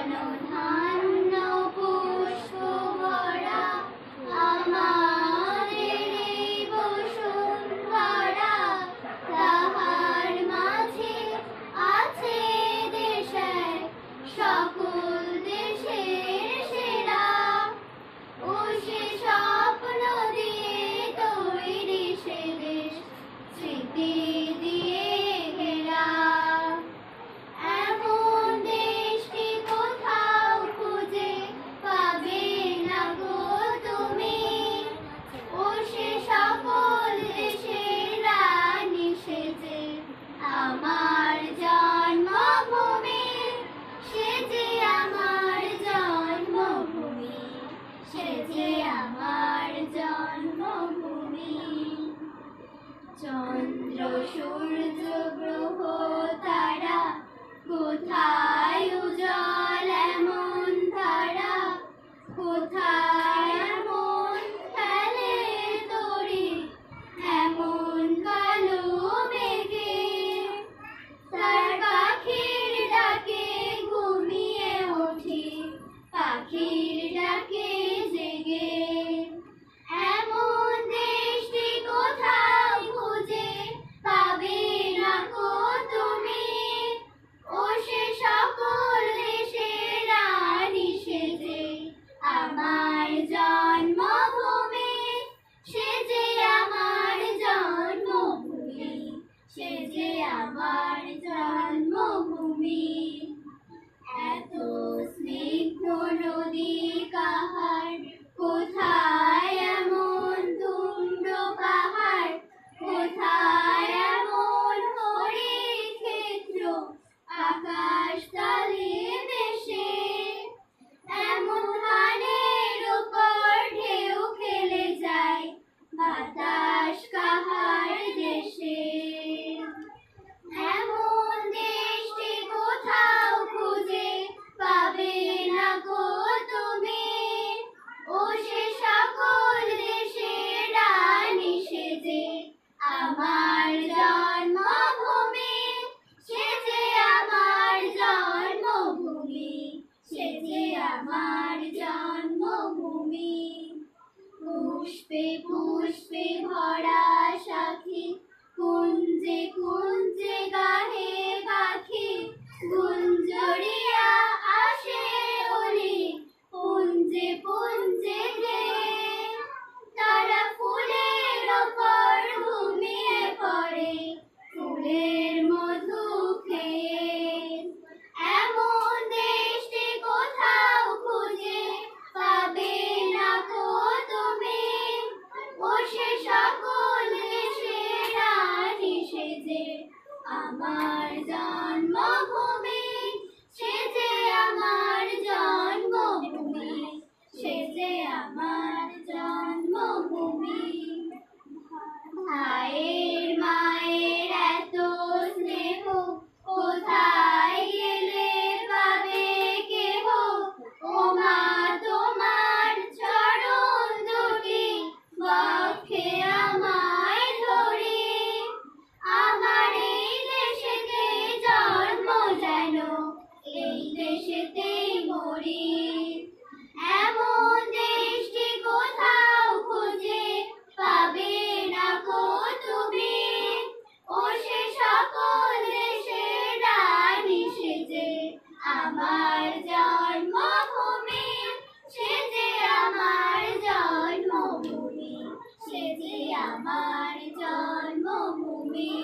অনধান্য পুষ্প ভরা আমাদের এই বসুন্ধরা, তাহার মাঝে আছে দেশের সকল দেশের সেরা। ও সে স্বপ্ন দিয়ে তৈরি সে দেশ, স্মৃতি দিয়ে ঘেরা। এমন দেশটি কোথাও খুঁজে পাবে না গো তুমি। ও সে সকল দেশের রানী সেজে আমার জন্মভূমি, সে যে আমার জন্মভূমি, সে যে আমার জন্মভূমি। চন্দ্র সূর্য গ্রহ তারা, কোথায় উজ্জ্বল এমন তারা, কোথায় এমন খেলে তরি এমন কালো মেঘে। তার পাখির ডাকে ঘুমিয়ে উঠি, পাখির ডাকে জেগে। এমন দেশটি কোথাও খুঁজে পাবে না গো তুমি। ও সে সকল দেশের রানী সেজে আমার জন্মভূমি, সে যে আমার জন্মভূমি, সে যে আমার জন্মভূমি। এত স্নিগ্ধ নদী কাহার, কোথায় এমন তুণ্ড পাহাড়, কোথায় এমন হরিণ ক্ষেত্র আকাশ তলে ভেসে। এমন ধানের উপর ঢেউ খেলে যায় বাতাস কাহার দেশে। এমন দেশটি কোথাও খুঁজে পাবে না গো তুমি। ও সে সকল দেশের রানী সেজে আমার জন্মভূমি, সে যে আমার জন্মভূমি, সে যে আমার জন্মভূমি। পুষ্পে পুষ্পে ভরা সাথী, কুঞ্জে কুঞ্জে গাহে পাখি, গুঞ্জরিয়া আসে ওলি পুঞ্জে পুঞ্জে গেয়ে। তারা ফুলের ওপর ঘুমিয়ে পড়ে ফুলের মধু খেয়ে। এমন দেশটি কোথাও খুঁজে পাবে না গো তুমি। ও সে সকল দেশের রানী সেজে আমার জন্মভূমি, সে যে আমার জন্মভূমি, সে যে আমার জন্মভূমি। ভাইয়ের মায়ের এত স্নেহ, কোথায় গেলে পাবে কেহ। ও মা তোমার চরণ দুটি বক্ষে আমায় ধরি, আমার এই দেশেতে জন্ম যেন এই দেশেতেই মরি। এমন দেশটি কোথাও খুঁজে পাবে না গো তুমি। ও সে সকল দেশের রানী সেজে আমার জন্মভূমি, সে যে আমার জন্মভূমি, সে যে আমার জন্মভূমি।